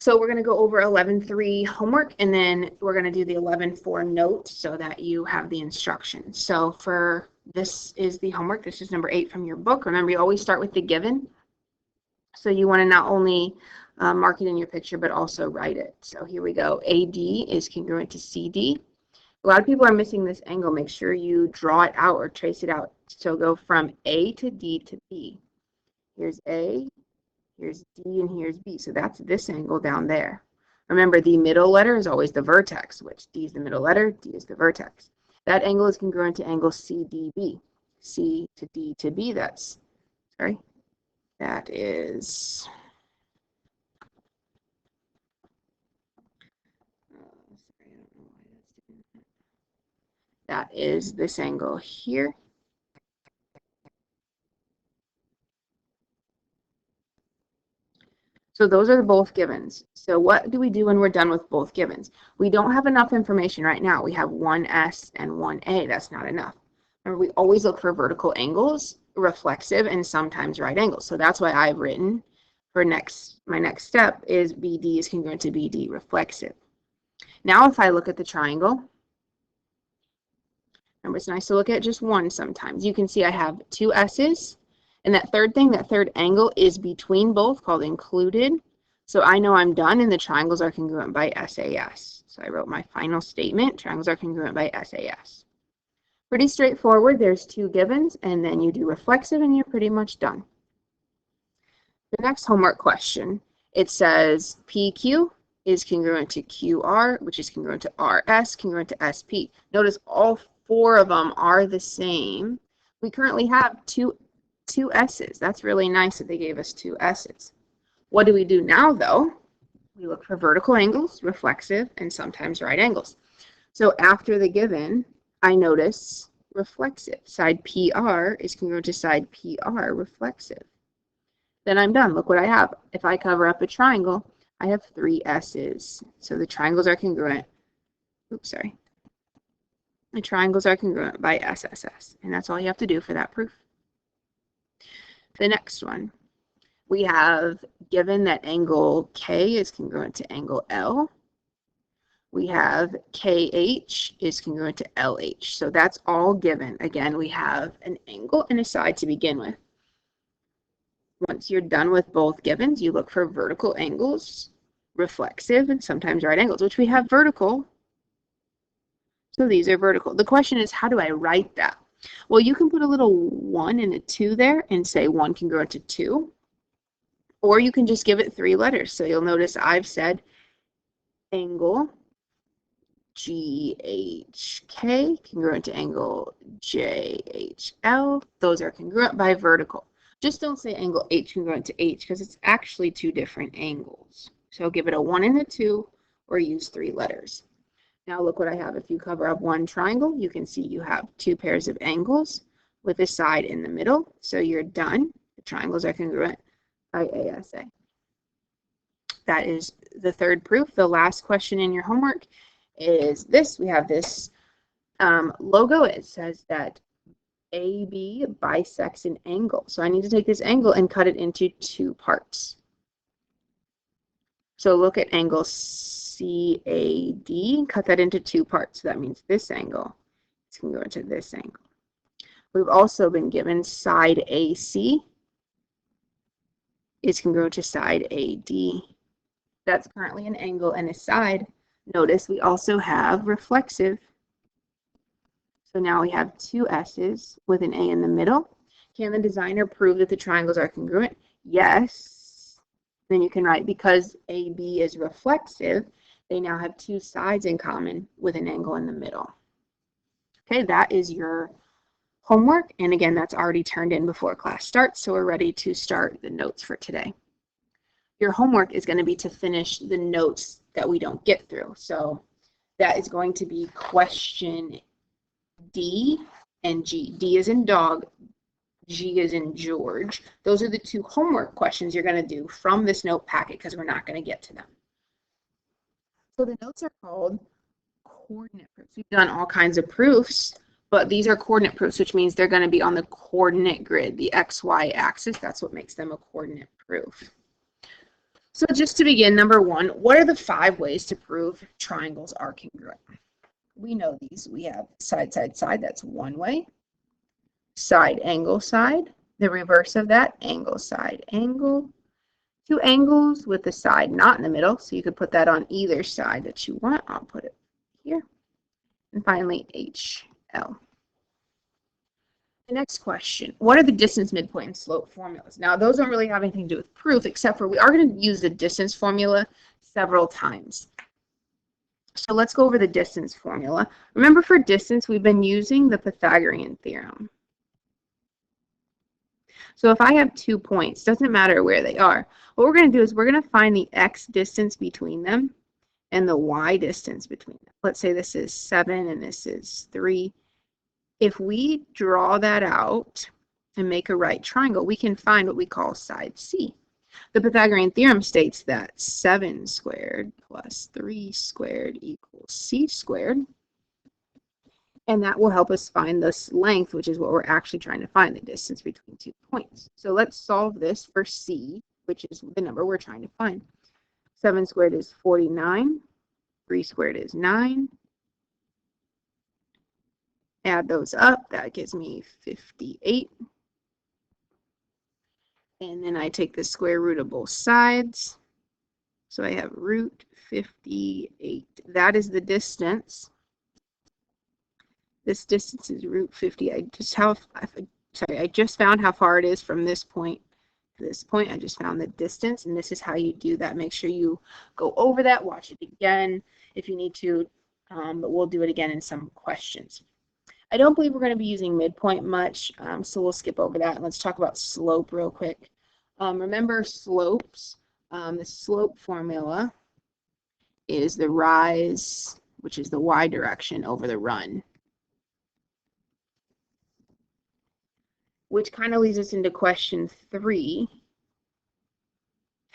So we're going to go over 11.3 homework, and then we're going to do the 11.4 note so that you have the instructions. So for this is the homework. This is number 8 from your book. Remember, you always start with the given. So you want to not only mark it in your picture, but also write it. So here we go. AD is congruent to CD. A lot of people are missing this angle. Make sure you draw it out or trace it out. So go from A to D to B. Here's A, here's D, and here's B. So that's this angle down there. Remember, the middle letter is always the vertex, which D is the middle letter, D is the vertex. That angle is congruent to angle CDB. C to D to B, that is, that is this angle here. So those are both givens. So what do we do when we're done with both givens? We don't have enough information right now. We have one S and one A. That's not enough. Remember, we always look for vertical angles, reflexive, and sometimes right angles. So that's why I've written for my next step is BD is congruent to BD, reflexive. Now if I look at the triangle, remember it's nice to look at just one sometimes. You can see I have two S's. And that third angle is between both, called included. So I know I'm done, and the triangles are congruent by SAS. So I wrote my final statement, triangles are congruent by SAS. Pretty straightforward. There's two givens, and then you do reflexive, and you're pretty much done. The next homework question, it says PQ is congruent to QR, which is congruent to RS, congruent to SP. Notice all four of them are the same. We currently have two S's. That's really nice that they gave us two S's. What do we do now, though? We look for vertical angles, reflexive, and sometimes right angles. So after the given, I notice reflexive. Side PR is congruent to side PR, reflexive. Then I'm done. Look what I have. If I cover up a triangle, I have three S's. So the triangles are congruent. Oops, sorry. The triangles are congruent by SSS. And that's all you have to do for that proof. The next one, we have given that angle K is congruent to angle L. We have KH is congruent to LH. So that's all given. Again, we have an angle and a side to begin with. Once you're done with both givens, you look for vertical angles, reflexive, and sometimes right angles, which we have vertical. So these are vertical. The question is, how do I write that? Well, you can put a little 1 and a 2 there and say 1 congruent to 2. Or you can just give it 3 letters. So you'll notice I've said angle GHK congruent to angle JHL. Those are congruent by vertical. Just don't say angle H congruent to H because it's actually 2 different angles. So give it a 1 and a 2 or use 3 letters. Now look what I have. If you cover up one triangle, you can see you have 2 pairs of angles with a side in the middle. So you're done. The triangles are congruent by ASA. That is the third proof. The last question in your homework is this. We have this logo. It says that AB bisects an angle. So I need to take this angle and cut it into 2 parts. So look at angle CAD, cut that into 2 parts. So that means this angle is congruent to this angle. We've also been given side AC is congruent to side AD. That's currently an angle and a side. Notice we also have reflexive. So now we have 2 S's with an A in the middle. Can the designer prove that the triangles are congruent? Yes. Then you can write because AB is reflexive, they now have 2 sides in common with an angle in the middle. Okay, that is your homework. And again, that's already turned in before class starts, so we're ready to start the notes for today. Your homework is going to be to finish the notes that we don't get through. So that is going to be question D and G. D is in dog, G is in George. Those are the 2 homework questions you're going to do from this note packet because we're not going to get to them. So the notes are called coordinate proofs. We've done all kinds of proofs, but these are coordinate proofs, which means they're going to be on the coordinate grid, the XY axis. That's what makes them a coordinate proof. So just to begin, number one, what are the 5 ways to prove triangles are congruent? We know these. We have side, side, side. That's one way. Side, angle, side. The reverse of that, angle, side, angle. 2 angles with the side not in the middle, so you could put that on either side that you want. I'll put it here. And finally, HL. The next question, what are the distance, midpoint, and slope formulas? Now, those don't really have anything to do with proof, except for we are going to use the distance formula several times. So let's go over the distance formula. Remember, for distance, we've been using the Pythagorean theorem. So if I have 2 points, doesn't matter where they are, what we're going to do is we're going to find the x distance between them and the y distance between them. Let's say this is 7 and this is 3. If we draw that out and make a right triangle, we can find what we call side C. The Pythagorean theorem states that 7 squared plus 3 squared equals C squared. And that will help us find this length, which is what we're actually trying to find, the distance between 2 points. So let's solve this for C, which is the number we're trying to find. 7 squared is 49. 3 squared is 9. Add those up, that gives me 58. And then I take the square root of both sides. So I have root 58. That is the distance. This distance is root 50. I just found how far it is from this point to this point. I just found the distance, and this is how you do that. Make sure you go over that, watch it again if you need to, but we'll do it again in some questions. I don't believe we're going to be using midpoint much, so we'll skip over that. And let's talk about slope real quick. Remember slopes. The slope formula is the rise, which is the y direction, over the run. Which kind of leads us into question 3.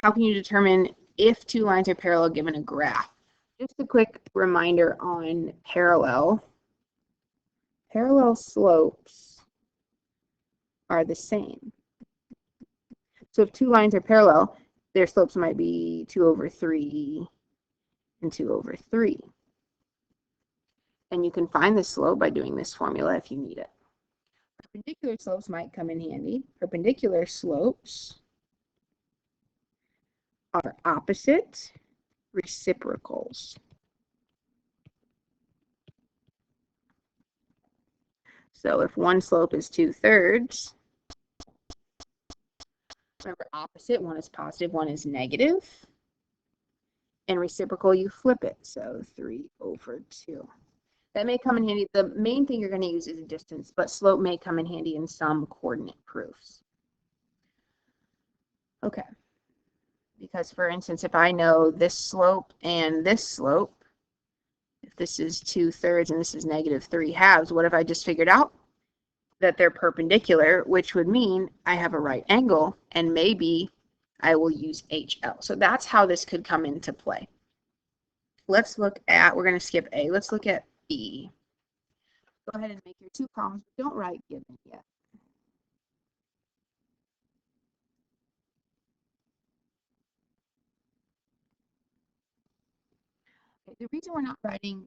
How can you determine if 2 lines are parallel given a graph? Just a quick reminder on parallel. Parallel slopes are the same. So if 2 lines are parallel, their slopes might be 2 over 3 and 2 over 3. And you can find the slope by doing this formula if you need it. Perpendicular slopes might come in handy. Perpendicular slopes are opposite reciprocals. So if one slope is 2/3, remember opposite, one is positive, one is negative. And reciprocal, you flip it. So 3 over 2. That may come in handy. The main thing you're going to use is distance, but slope may come in handy in some coordinate proofs. Okay. Because for instance, if I know this slope and this slope, if this is 2/3 and this is -3/2, what have I just figured out? That they're perpendicular, which would mean I have a right angle, and maybe I will use HL. So that's how this could come into play. Let's look at, we're going to skip A. Let's look at B. Go ahead and make your 2 problems. Don't write given yet. Okay, the reason we're not writing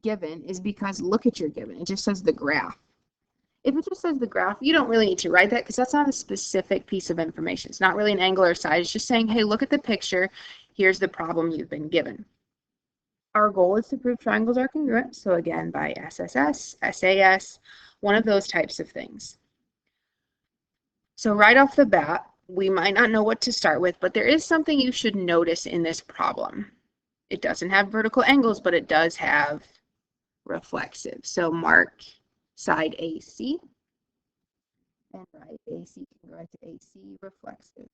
given is because look at your given. It just says the graph. If it just says the graph, you don't really need to write that because that's not a specific piece of information. It's not really an angle or side. It's just saying, hey, look at the picture. Here's the problem you've been given. Our goal is to prove triangles are congruent. So again, by SSS, SAS, one of those types of things. So right off the bat, we might not know what to start with, but there is something you should notice in this problem. It doesn't have vertical angles, but it does have reflexive. So mark side AC and write AC congruent to AC reflexive.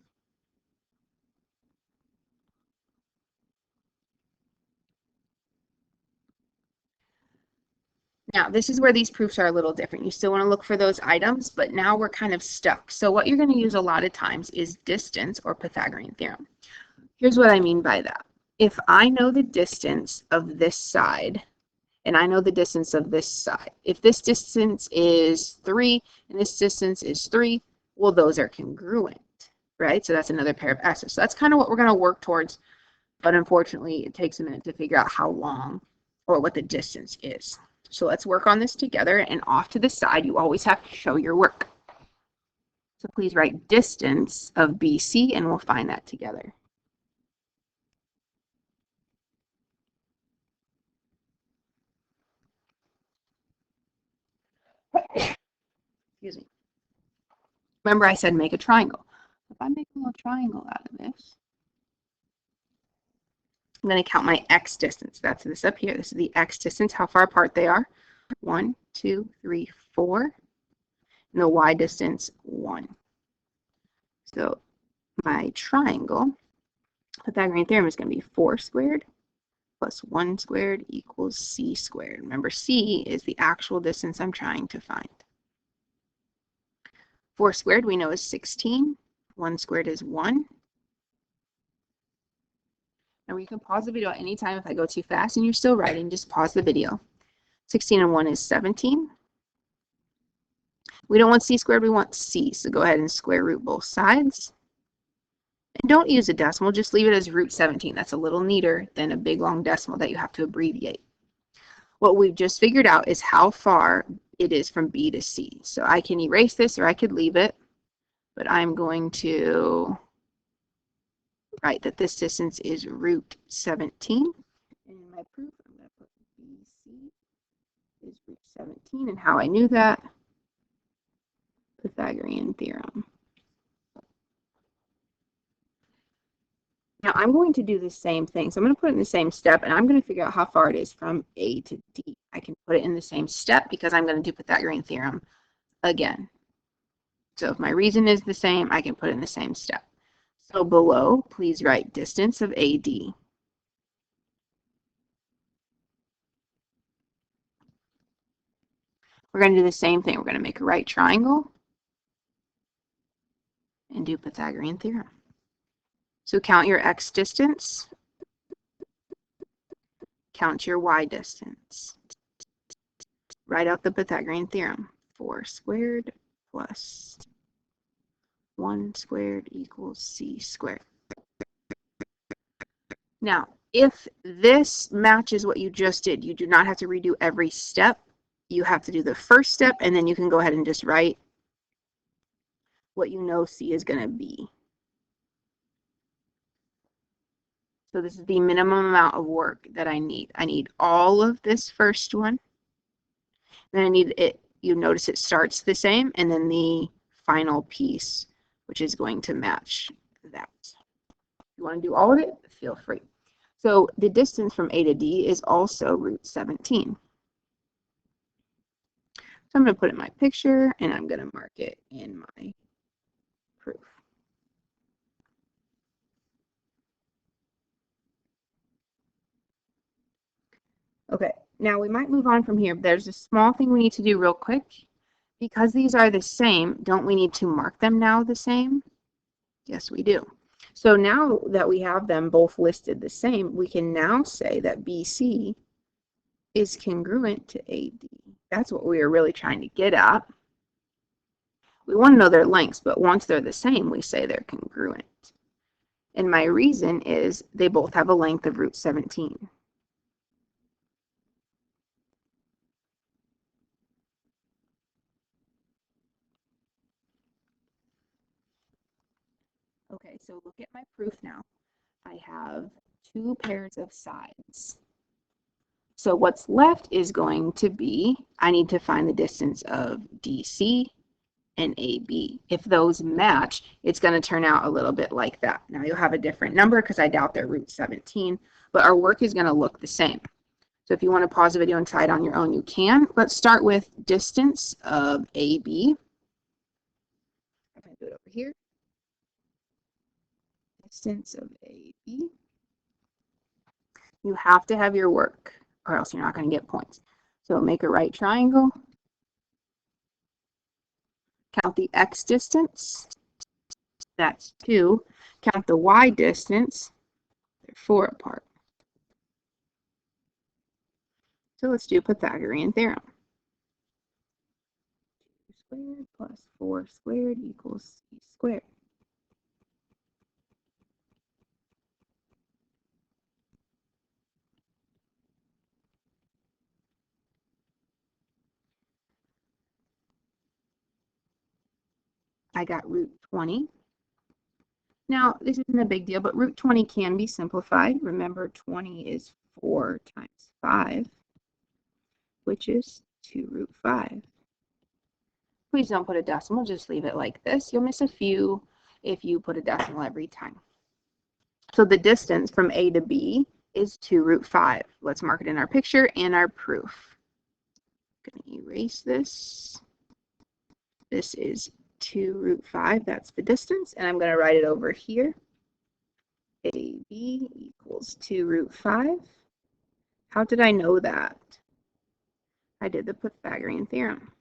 Now, this is where these proofs are a little different. You still want to look for those items, but now we're kind of stuck. So what you're going to use a lot of times is distance or Pythagorean theorem. Here's what I mean by that. If I know the distance of this side, and I know the distance of this side, if this distance is 3 and this distance is 3, well, those are congruent, right? So that's another pair of s's. So that's kind of what we're going to work towards, but unfortunately, it takes a minute to figure out how long or what the distance is. So let's work on this together, and off to the side, you always have to show your work. So please write distance of BC, and we'll find that together. Excuse me. Remember I said make a triangle. If I make a little triangle out of this, I'm going to count my x distance. That's this up here. This is the x distance, how far apart they are. 1, 2, 3, 4. And the y distance, 1. So my triangle, Pythagorean theorem, is going to be 4 squared plus 1 squared equals c squared. Remember, c is the actual distance I'm trying to find. 4 squared we know is 16. 1 squared is 1. Now you can pause the video at any time if I go too fast and you're still writing, just pause the video. 16 and 1 is 17. We don't want c squared, we want c, so go ahead and square root both sides. And don't use a decimal, just leave it as root 17. That's a little neater than a big long decimal that you have to abbreviate. What we've just figured out is how far it is from B to C. So I can erase this or I could leave it, but I'm going to write that this distance is root 17. And in my proof, I'm going to put BC is root 17. And how I knew that, Pythagorean theorem. Now I'm going to do the same thing. So I'm going to put it in the same step, and I'm going to figure out how far it is from A to D. I can put it in the same step because I'm going to do Pythagorean theorem again. So if my reason is the same, I can put it in the same step. So below, please write distance of AD. We're going to do the same thing. We're going to make a right triangle and do Pythagorean theorem. So count your x distance, count your y distance. Write out the Pythagorean theorem. 4 squared plus 1 squared equals c squared. Now, if this matches what you just did, you do not have to redo every step. You have to do the first step, and then you can go ahead and just write what you know c is going to be. So this is the minimum amount of work that I need. I need all of this first one. Then I need it, you notice it starts the same, and then the final piece, which is going to match that. If you want to do all of it, feel free. So the distance from A to D is also root 17. So I'm going to put it in my picture, and I'm going to mark it in my proof. Okay, now we might move on from here, but there's a small thing we need to do real quick. Because these are the same, don't we need to mark them now the same? Yes, we do. So now that we have them both listed the same, we can now say that BC is congruent to AD. That's what we are really trying to get at. We want to know their lengths, but once they're the same, we say they're congruent. And my reason is they both have a length of root 17. Okay, so look at my proof now. I have 2 pairs of sides. So what's left is going to be, I need to find the distance of DC and AB. If those match, it's going to turn out a little bit like that. Now you'll have a different number because I doubt they're root 17, but our work is going to look the same. So if you want to pause the video and try it on your own, you can. Let's start with distance of AB. I'm going to do it over here. Distance of AB. You have to have your work, or else you're not going to get points. So make a right triangle. Count the x distance. That's 2. Count the y distance. They're 4 apart. So let's do Pythagorean theorem. 2 squared plus 4 squared equals c squared. I got root 20. Now, this isn't a big deal, but root 20 can be simplified. Remember, 20 is 4 times 5, which is 2 root 5. Please don't put a decimal, just leave it like this. You'll miss a few if you put a decimal every time. So the distance from A to B is 2 root 5. Let's mark it in our picture and our proof. I'm going to erase this. This is 2 root 5. That's the distance. And I'm going to write it over here. AB equals 2 root 5. How did I know that? I did the Pythagorean theorem.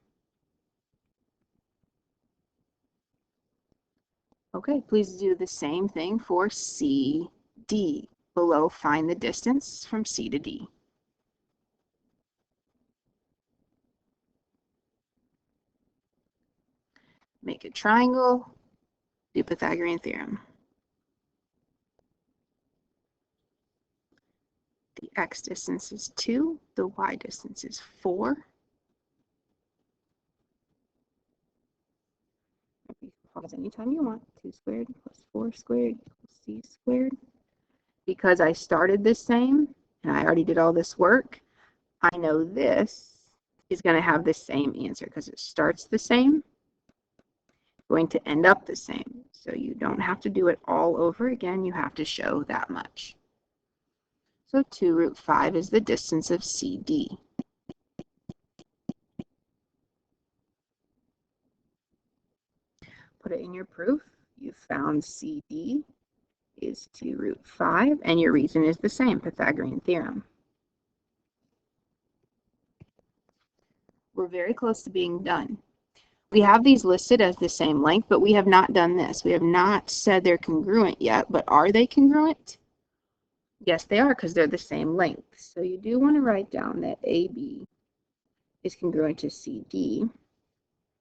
Okay, please do the same thing for CD. Below, find the distance from C to D. Make a triangle, do Pythagorean theorem. The x distance is 2, the y distance is 4. You can pause anytime you want. 2 squared plus 4 squared equals c squared. Because I started the same, and I already did all this work, I know this is going to have the same answer because it starts the same, going to end up the same. So you don't have to do it all over again. You have to show that much. So 2 root 5 is the distance of CD. Put it in your proof. You found CD is 2 root 5, and your reason is the same, Pythagorean theorem. We're very close to being done. We have these listed as the same length, but we have not done this. We have not said they're congruent yet, but are they congruent? Yes, they are, because they're the same length. So you do want to write down that AB is congruent to CD.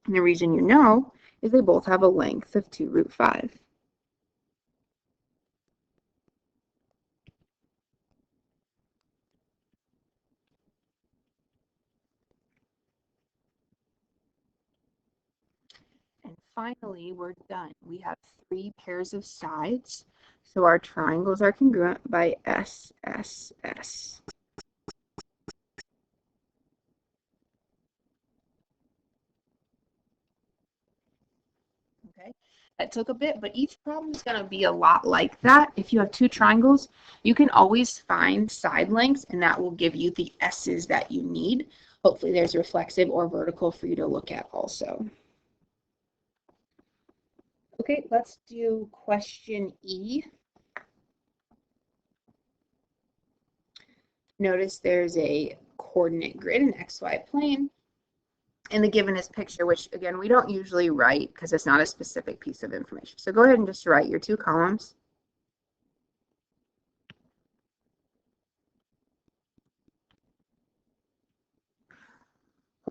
And the reason you know is they both have a length of 2 root 5. And finally, we're done. We have 3 pairs of sides. So our triangles are congruent by S, S, S. Okay, that took a bit, but each problem is going to be a lot like that. If you have 2 triangles, you can always find side lengths, and that will give you the S's that you need. Hopefully there's reflexive or vertical for you to look at also. Okay, let's do question E. Notice there's a coordinate grid, an XY plane, and the given is picture, which again, we don't usually write because it's not a specific piece of information. So go ahead and just write your 2 columns.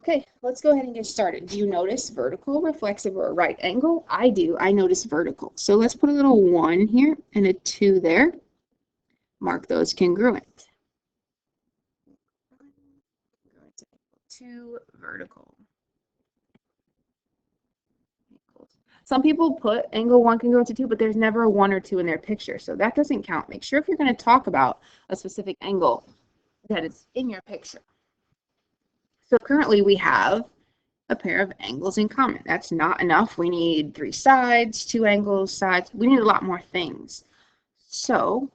Okay, let's go ahead and get started. Do you notice vertical, reflexive, or a right angle? I do. I notice vertical. So let's put a little 1 here and a 2 there. Mark those congruent. 2 vertical. Some people put angle 1 congruent to 2, but there's never a 1 or 2 in their picture, so that doesn't count. Make sure if you're going to talk about a specific angle that it's in your picture. So currently we have a pair of angles in common. That's not enough. We need 3 sides, 2 angles, sides. We need a lot more things. So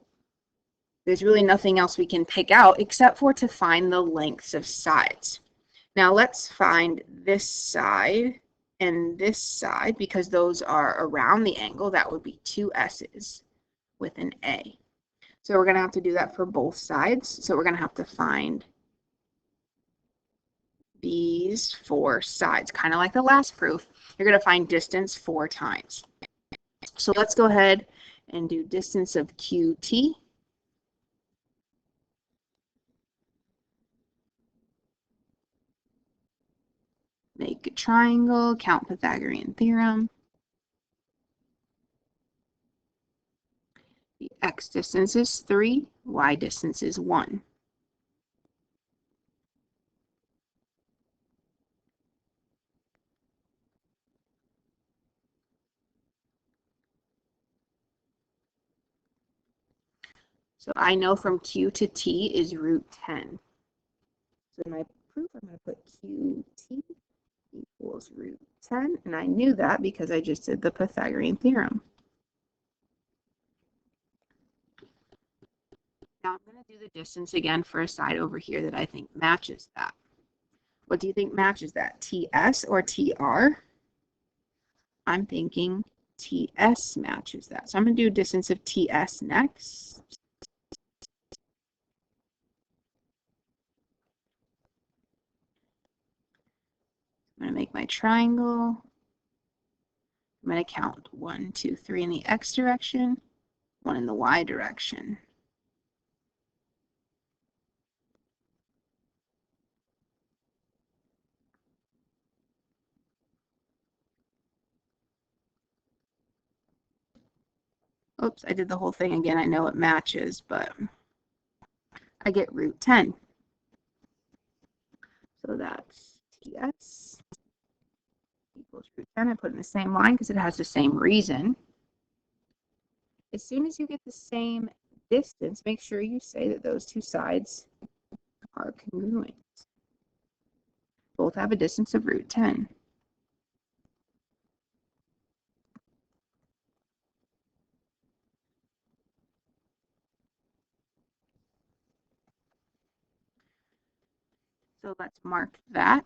there's really nothing else we can pick out except for to find the lengths of sides. Now let's find this side and this side because those are around the angle. That would be 2 S's with an A. So we're going to have to do that for both sides. So we're going to have to find these 4 sides, kind of like the last proof. You're going to find distance 4 times. So let's go ahead and do distance of QT. Make a triangle, count Pythagorean theorem. The x distance is 3, y distance is 1. So I know from Q to T is root 10. So in my proof, I'm going to put QT equals root 10. And I knew that because I just did the Pythagorean theorem. Now I'm going to do the distance again for a side over here that I think matches that. What do you think matches that? TS or TR? I'm thinking TS matches that. So I'm going to do distance of TS next. I'm going to make my triangle. I'm going to count 1, 2, 3 in the X direction, 1 in the Y direction. Oops, I did the whole thing again. I know it matches, but I get root 10. So that's TS equals root 10. I put in the same line because it has the same reason. As soon as you get the same distance, make sure you say that those two sides are congruent. Both have a distance of root 10. So let's mark that.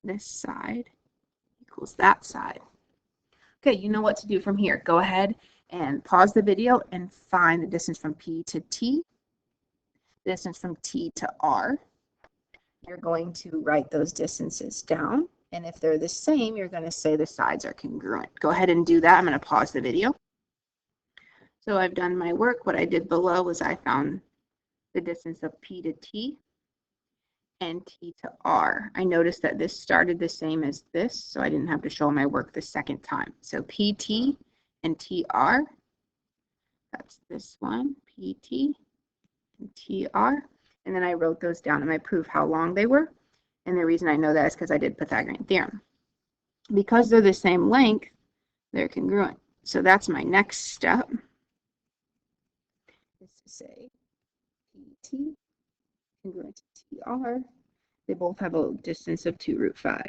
This side equals that side. Okay, you know what to do from here. Go ahead and pause the video and find the distance from P to T, the distance from T to R. You're going to write those distances down. And if they're the same, you're going to say the sides are congruent. Go ahead and do that. I'm going to pause the video. So I've done my work. What I did below was I found the distance of P to T and T to R. I noticed that this started the same as this, so I didn't have to show my work the second time. So PT and TR, that's this one, PT and TR. And then I wrote those down in my proof how long they were. And the reason I know that is because I did Pythagorean theorem. Because they're the same length, they're congruent. So that's my next step, is to say PT congruent to TR. They both have a distance of 2 root 5.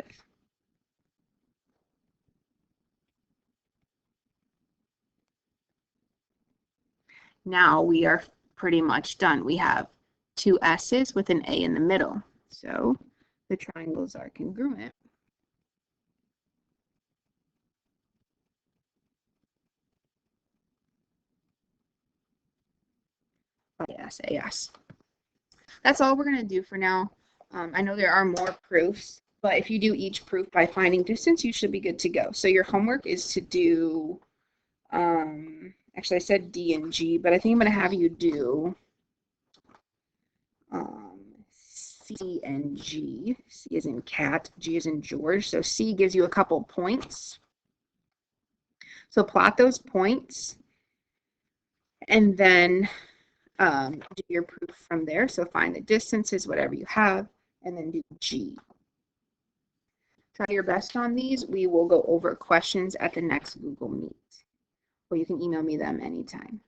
Now we are pretty much done. We have 2 S's with an A in the middle. So the triangles are congruent. By SAS. That's all we're going to do for now. I know there are more proofs, but if you do each proof by finding distance, you should be good to go. So your homework is to do, actually I said D and G, but I think I'm going to have you do C and G. C is in cat, G is in George. So C gives you a couple points. So plot those points and then do your proof from there. So find the distances, whatever you have, and then do G. Try your best on these. We will go over questions at the next Google Meet, or you can email me them anytime.